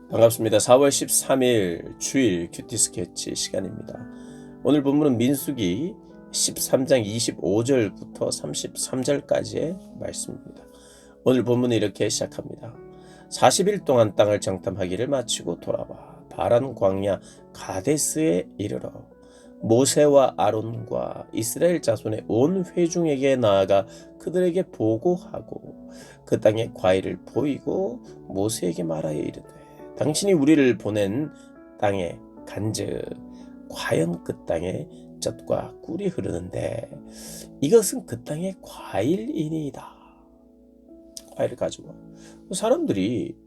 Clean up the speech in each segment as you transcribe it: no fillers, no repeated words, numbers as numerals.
반갑습니다. 4월 13일 주일 큐티 스케치 시간입니다. 오늘 본문은 민수기 13장 25절부터 33절까지의 말씀입니다. 오늘 본문은 이렇게 시작합니다. 40일 동안 땅을 정탐하기를 마치고 돌아와 바란 광야 가데스에 이르러 모세와 아론과 이스라엘 자손의 온 회중에게 나아가 그들에게 보고하고 그 땅의 과일을 보이고 모세에게 말하여 이르되 당신이 우리를 보낸 땅에 간즉 과연 그 땅에 젖과 꿀이 흐르는데 이것은 그 땅의 과일이니이다. 과일을 가지고 사람들이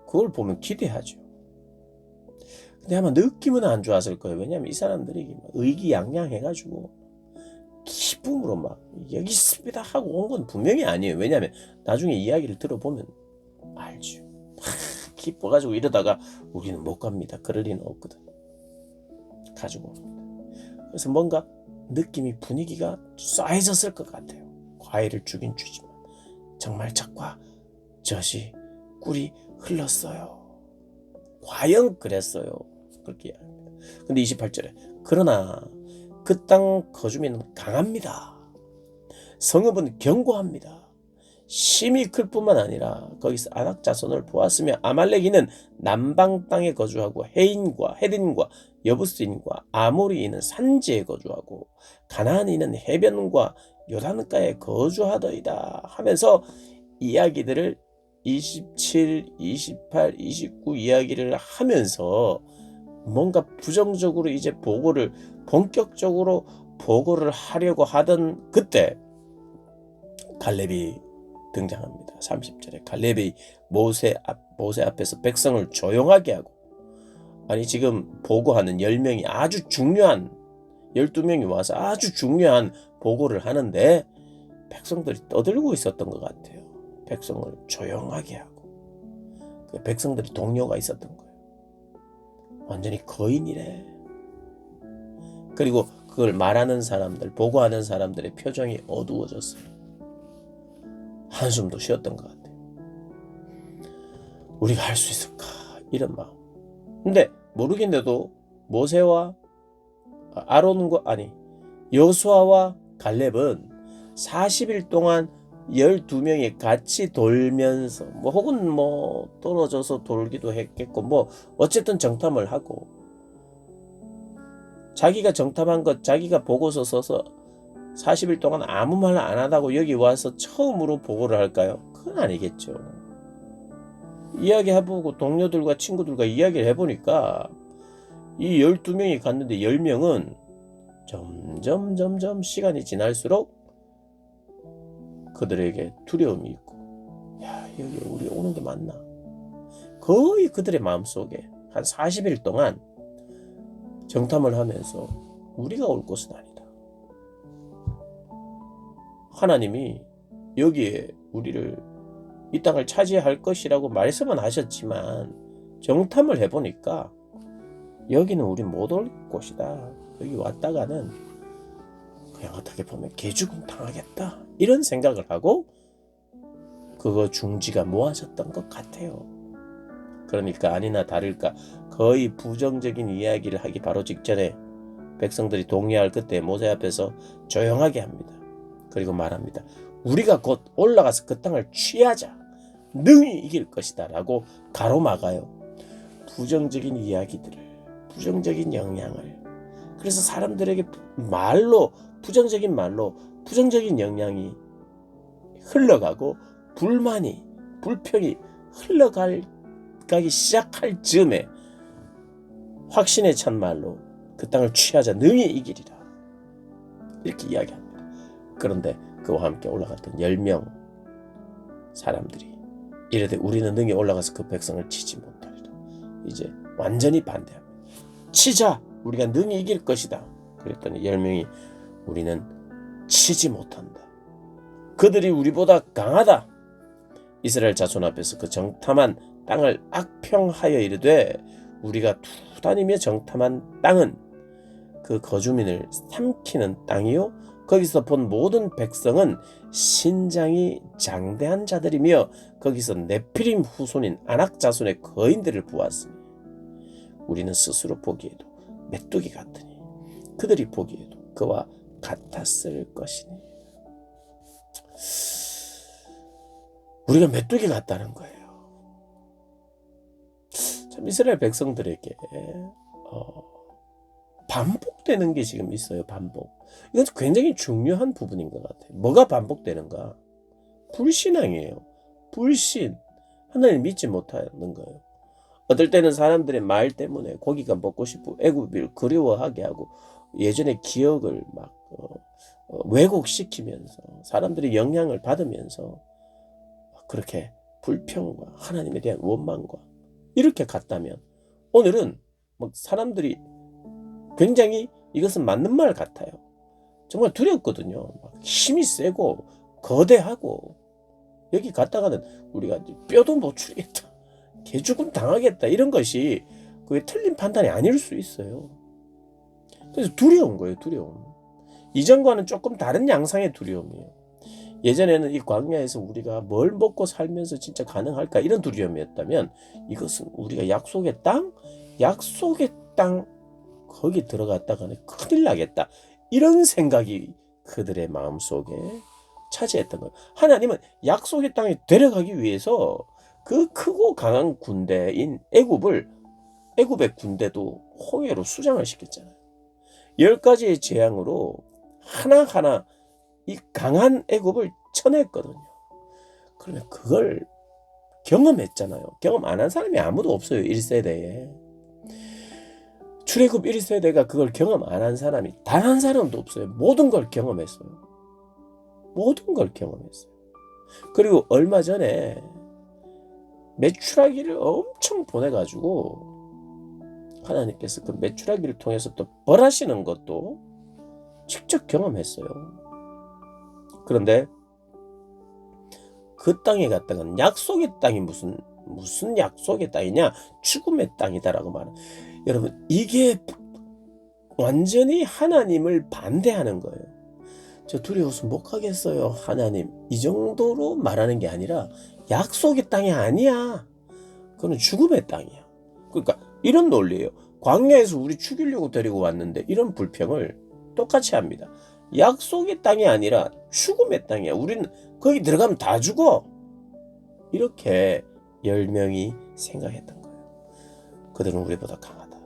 그걸 보면 기대하죠. 근데 아마 느낌은 안 좋았을 거예요. 왜냐하면 이 사람들이 의기양양해가지고 기쁨으로 막 여기 있습니다 하고 온 건 분명히 아니에요. 왜냐하면 나중에 이야기를 들어보면 알죠. 기뻐가지고 이러다가 우리는 못 갑니다. 그럴 리는 없거든. 가지고 옵니다. 그래서 뭔가 느낌이 분위기가 쏴해졌을 것 같아요. 과일을 주긴 주지만 정말 젖과 젖이 꿀이 흘렀어요. 과연 그랬어요. 그렇게 이야기합니다. 근데 28절에 그러나 그 땅 거주민은 강합니다. 성읍은 견고합니다. 심히 클 뿐만 아니라 거기서 아낙 자손을 보았으며 아말렉인은 남방 땅에 거주하고 헤딘과 여부스인과 아모리인은 산지에 거주하고 가나안인은 해변과 요단가에 거주하더이다 하면서 이야기들을 27, 28, 29 이야기를 하면서 뭔가 부정적으로 이제 본격적으로 보고를 하려고 하던 그때 갈렙이 등장합니다. 30절에 갈렙이 모세 앞에서 백성을 조용하게 하고, 아니 지금 보고하는 10명이 아주 중요한 12명이 와서 아주 중요한 보고를 하는데 백성들이 떠들고 있었던 것 같아요. 백성을 조용하게 하고 그 백성들이 동료가 있었던 거예요. 완전히 거인이래. 그리고 그걸 말하는 사람들, 보고하는 사람들의 표정이 어두워졌어요. 한숨도 쉬었던 것 같아요. 우리가 할 수 있을까? 이런 마음. 근데 모르겠는데도 모세와 여호수아와 갈렙은 40일 동안 12명이 같이 돌면서 혹은 떨어져서 돌기도 했겠고 어쨌든 정탐을 하고 자기가 정탐한 것 자기가 보고서 써서 40일 동안 아무 말 안 하다고 여기 와서 처음으로 보고를 할까요? 그건 아니겠죠. 이야기해보고 동료들과 친구들과 이야기를 해보니까 이 12명이 갔는데 10명은 점점 시간이 지날수록 그들에게 두려움이 있고, 야, 여기 우리 오는 게 맞나? 거의 그들의 마음속에 한 40일 동안 정탐을 하면서 우리가 올 곳은 아니다. 하나님이 여기에 우리를 이 땅을 차지할 것이라고 말씀은 하셨지만 정탐을 해보니까 여기는 우리 못 올 곳이다. 여기 왔다가는 그냥 어떻게 보면 개죽음 당하겠다. 이런 생각을 하고 그거 중지가 모아졌던 것 같아요. 그러니까 아니나 다를까 거의 부정적인 이야기를 하기 바로 직전에 백성들이 동의할 그때 모세 앞에서 조용하게 합니다. 그리고 말합니다. 우리가 곧 올라가서 그 땅을 취하자. 능히 이길 것이다 라고 가로막아요. 부정적인 이야기들을, 부정적인 영향을. 그래서 사람들에게 부정적인 말로 부정적인 영향이 흘러가고 불평이 흘러가기 시작할 즈음에 확신에 찬 말로 그 땅을 취하자 능히 이기리라 이렇게 이야기합니다. 그런데 그와 함께 올라갔던 10명 사람들이 이르되 우리는 능히 올라가서 그 백성을 치지 못하리라. 이제 완전히 반대합니다. 치자, 우리가 능히 이길 것이다. 그랬더니 10명이 우리는 치지 못한다. 그들이 우리보다 강하다. 이스라엘 자손 앞에서 그 정탐한 땅을 악평하여 이르되 우리가 두다니며 정탐한 땅은 그 거주민을 삼키는 땅이요 거기서 본 모든 백성은 신장이 장대한 자들이며 거기서 네피림 후손인 아낙 자손의 거인들을 보았으니 우리는 스스로 보기에도 메뚜기 같으니 그들이 보기에도 그와 같았을 것이니. 우리가 메뚜기 같다는 거예요. 참 이스라엘 백성들에게 반복되는 게 지금 있어요. 반복. 이건 굉장히 중요한 부분인 것 같아요. 뭐가 반복되는가? 불신앙이에요. 불신. 하나님 믿지 못하는 거예요. 어떨 때는 사람들의 말 때문에 고기가 먹고 싶고 애굽을 그리워하게 하고 예전의 기억을 막 왜곡시키면서 사람들이 영향을 받으면서 그렇게 불평과 하나님에 대한 원망과 이렇게 갔다면 오늘은 사람들이 굉장히 이것은 맞는 말 같아요. 정말 두렵거든요. 힘이 세고 거대하고 여기 갔다가는 우리가 뼈도 못 추리겠다. 개죽음 당하겠다. 이런 것이 그게 틀린 판단이 아닐 수 있어요. 그래서 두려운 거예요. 두려움. 이전과는 조금 다른 양상의 두려움이에요. 예전에는 이 광야에서 우리가 뭘 먹고 살면서 진짜 가능할까 이런 두려움이었다면 이것은 우리가 약속의 땅 거기 들어갔다가는 큰일 나겠다 이런 생각이 그들의 마음속에 차지했던 거예요. 하나님은 약속의 땅에 데려가기 위해서 그 크고 강한 군대인 애굽의 군대도 홍해로 수장을 시켰잖아요. 10가지의 재앙으로 하나하나 이 강한 애굽을 쳐냈거든요. 그러면 그걸 경험했잖아요. 경험 안 한 사람이 아무도 없어요. 1세대에. 출애굽 1세대가 그걸 경험 안 한 사람이 단 한 사람도 없어요. 모든 걸 경험했어요. 모든 걸 경험했어요. 그리고 얼마 전에 메추라기를 엄청 보내가지고 하나님께서 그 메추라기를 통해서 또 벌하시는 것도 직접 경험했어요. 그런데 그 땅에 갔다간 약속의 땅이 무슨 약속의 땅이냐? 죽음의 땅이다라고 말해요. 여러분 이게 완전히 하나님을 반대하는 거예요. 저 두려워서 못 가겠어요. 하나님 이 정도로 말하는 게 아니라 약속의 땅이 아니야. 그건 죽음의 땅이야. 그러니까 이런 논리예요. 광야에서 우리 죽이려고 데리고 왔는데 이런 불평을 똑같이 합니다. 약속의 땅이 아니라 죽음의 땅이야. 우리는 거기 들어가면 다 죽어. 이렇게 10명이 생각했던 거예요. 그들은 우리보다 강하다.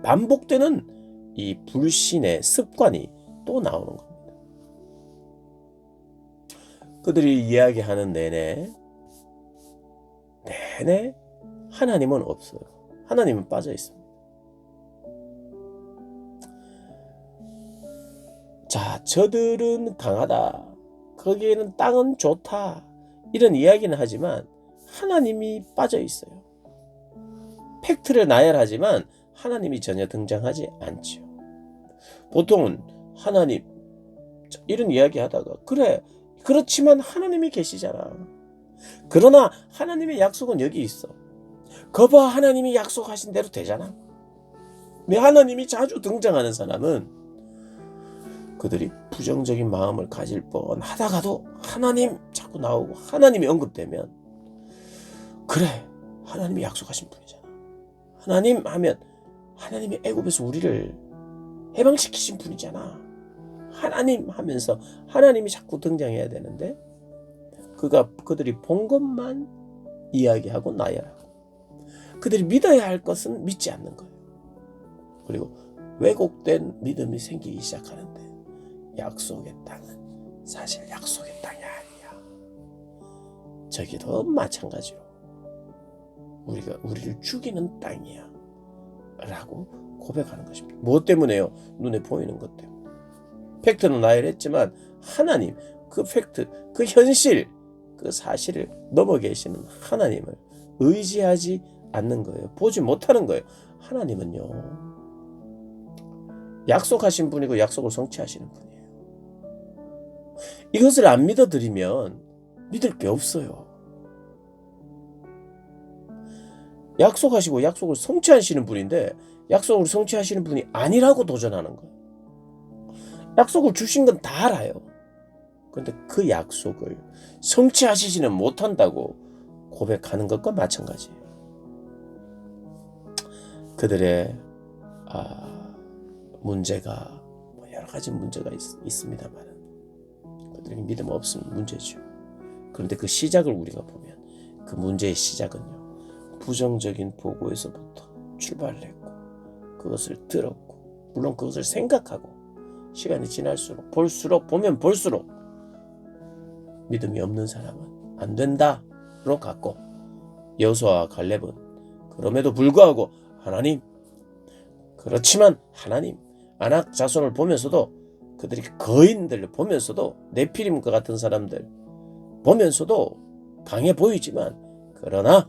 반복되는 이 불신의 습관이 또 나오는 겁니다. 그들이 이야기하는 내내 하나님은 없어요. 하나님은 빠져 있습니다. 자, 저들은 강하다. 거기에는 땅은 좋다. 이런 이야기는 하지만 하나님이 빠져 있어요. 팩트를 나열하지만 하나님이 전혀 등장하지 않죠. 보통은 하나님 이런 이야기 하다가 그래 그렇지만 하나님이 계시잖아. 그러나 하나님의 약속은 여기 있어. 거봐 하나님이 약속하신 대로 되잖아. 근데 하나님이 자주 등장하는 사람은 그들이 부정적인 마음을 가질 뻔 하다가도 하나님 자꾸 나오고 하나님이 언급되면 그래 하나님이 약속하신 분이잖아. 하나님 하면 하나님이 애굽에서 우리를 해방시키신 분이잖아. 하나님 하면서 하나님이 자꾸 등장해야 되는데 그들이 본 것만 이야기하고 나열하고 그들이 믿어야 할 것은 믿지 않는 거예요. 그리고 왜곡된 믿음이 생기기 시작하는데 약속의 땅은 사실 약속의 땅이 아니야. 저기도 마찬가지로 우리를 죽이는 땅이야 라고 고백하는 것입니다. 무엇 때문에요? 눈에 보이는 것 때문에. 팩트는 나열했지만 하나님 그 팩트, 그 현실, 그 사실을 넘어 계시는 하나님을 의지하지 않는 거예요. 보지 못하는 거예요. 하나님은요 약속하신 분이고 약속을 성취하시는 분이에요. 이것을 안 믿어드리면 믿을 게 없어요. 약속하시고 약속을 성취하시는 분인데 약속을 성취하시는 분이 아니라고 도전하는 거예요. 약속을 주신 건 다 알아요. 그런데 그 약속을 성취하시지는 못한다고 고백하는 것과 마찬가지예요. 그들의 문제가 여러 가지 문제가 있습니다만 그들에게 믿음 없으면 문제죠. 그런데 그 시작을 우리가 보면 그 문제의 시작은요, 부정적인 보고에서부터 출발을 했고 그것을 들었고 물론 그것을 생각하고 시간이 지날수록 보면 볼수록 믿음이 없는 사람은 안 된다로 갔고, 여호수아와 갈렙은 그럼에도 불구하고 하나님, 그렇지만 하나님, 아낙 자손을 보면서도 그들이 거인들을 보면서도 네피림과 같은 사람들 보면서도 강해 보이지만 그러나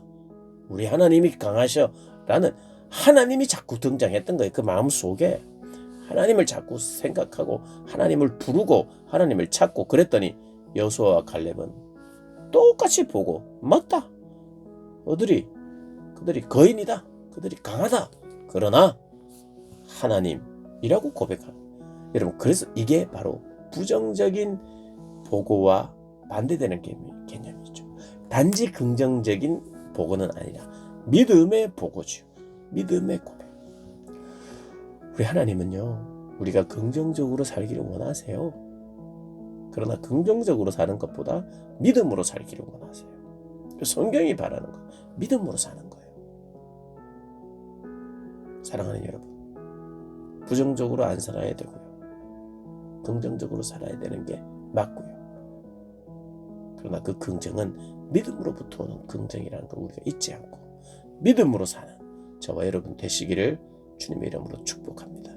우리 하나님이 강하셔라는 하나님이 자꾸 등장했던 거예요. 그 마음속에 하나님을 자꾸 생각하고 하나님을 부르고 하나님을 찾고 그랬더니 여호수아와 갈렙은 똑같이 보고 맞다. 그들이 거인이다. 그들이 강하다. 그러나 하나님이라고 고백하는. 여러분, 그래서 이게 바로 부정적인 보고와 반대되는 개념이죠. 단지 긍정적인 보고는 아니라 믿음의 보고죠. 믿음의 고백. 우리 하나님은요, 우리가 긍정적으로 살기를 원하세요. 그러나 긍정적으로 사는 것보다 믿음으로 살기를 원하세요. 성경이 바라는 거, 믿음으로 사는 거예요. 사랑하는 여러분, 부정적으로 안 살아야 되고요, 긍정적으로 살아야 되는 게 맞고요. 그러나 그 긍정은 믿음으로부터 오는 긍정이라는 걸 우리가 잊지 않고 믿음으로 사는 저와 여러분 되시기를 주님의 이름으로 축복합니다.